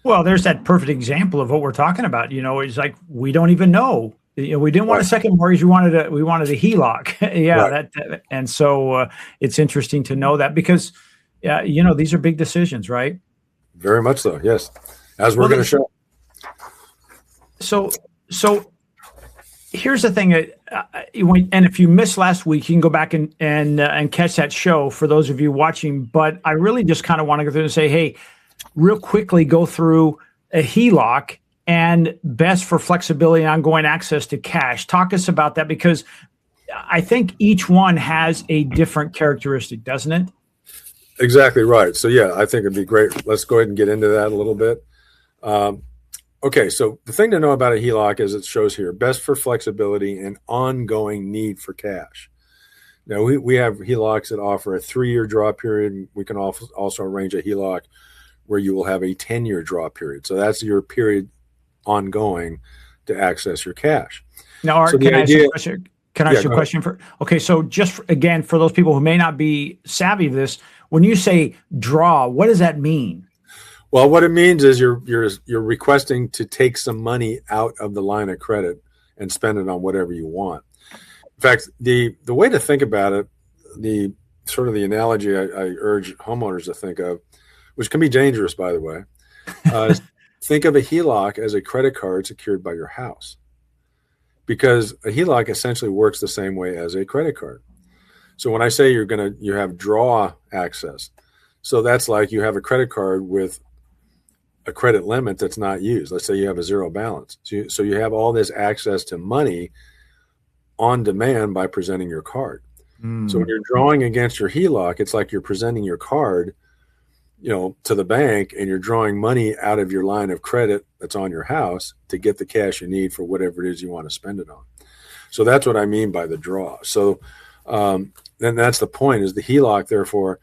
Well, there's that perfect example of what we're talking about. It's like we don't even know. We didn't want Right. a second mortgage. We wanted a HELOC. Yeah, Right. and so it's interesting to know that because, yeah, these are big decisions, right? Very much so. Yes. As we're Well, going to show. so here's the thing. And if you missed last week, you can go back and catch that show for those of you watching. But I really just kind of want to go through and say, hey, real quickly go through a HELOC and best for flexibility and ongoing access to cash. Talk us about that because I think each one has a different characteristic, doesn't it? Exactly right. So yeah, I think it'd be great. Let's go ahead and get into that a little bit. Um, okay, so the thing to know about a HELOC is it shows here best for flexibility and ongoing need for cash. Now we have HELOCs that offer a 3-year draw period. We can also arrange a HELOC where you will have a 10-year draw period. So that's your period ongoing to access your cash. Now, Art, So the can I ask you idea, a question? Can I yeah, ask you go a ahead. question okay, so just again, for those people who may not be savvy to this, when you say draw, what does that mean? Well, what it means is you're requesting to take some money out of the line of credit and spend it on whatever you want. In fact, the way to think about it, the sort of the analogy I urge homeowners to think of, which can be dangerous, by the way, is think of a HELOC as a credit card secured by your house, because a HELOC essentially works the same way as a credit card. So when I say you have draw access, so that's like you have a credit card with a credit limit that's not used. Let's say you have a zero balance. So you have all this access to money on demand by presenting your card. So when Mm. you're drawing against your HELOC, it's like you're presenting your card, to the bank, and you're drawing money out of your line of credit that's on your house to get the cash you need for whatever it is you want to spend it on. So that's what I mean by the draw. So then that's the point, is the HELOC, therefore,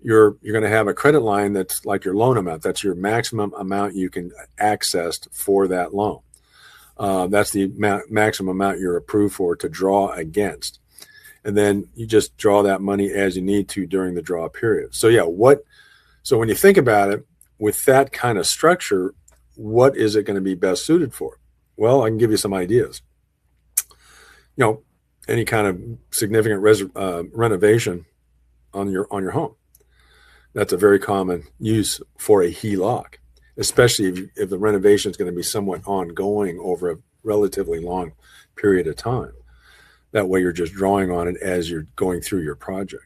you're going to have a credit line that's like your loan amount. That's your maximum amount you can access for that loan. That's the maximum amount you're approved for to draw against. And then you just draw that money as you need to during the draw period. So yeah, so when you think about it, with that kind of structure, what is it going to be best suited for? Well, I can give you some ideas. Any kind of significant renovation on your home. That's a very common use for a HELOC, especially if the renovation is going to be somewhat ongoing over a relatively long period of time. That way you're just drawing on it as you're going through your project.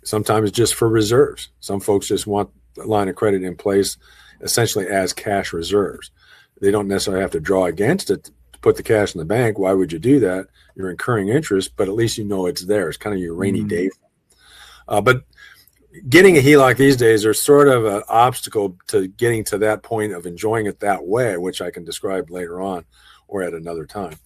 Sometimes just for reserves. Some folks just want a line of credit in place essentially as cash reserves. They don't necessarily have to draw against it to put the cash in the bank. Why would you do that? You're incurring interest, but at least you know it's there. It's kind of your rainy day. But getting a HELOC these days are sort of an obstacle to getting to that point of enjoying it that way, which I can describe later on or at another time.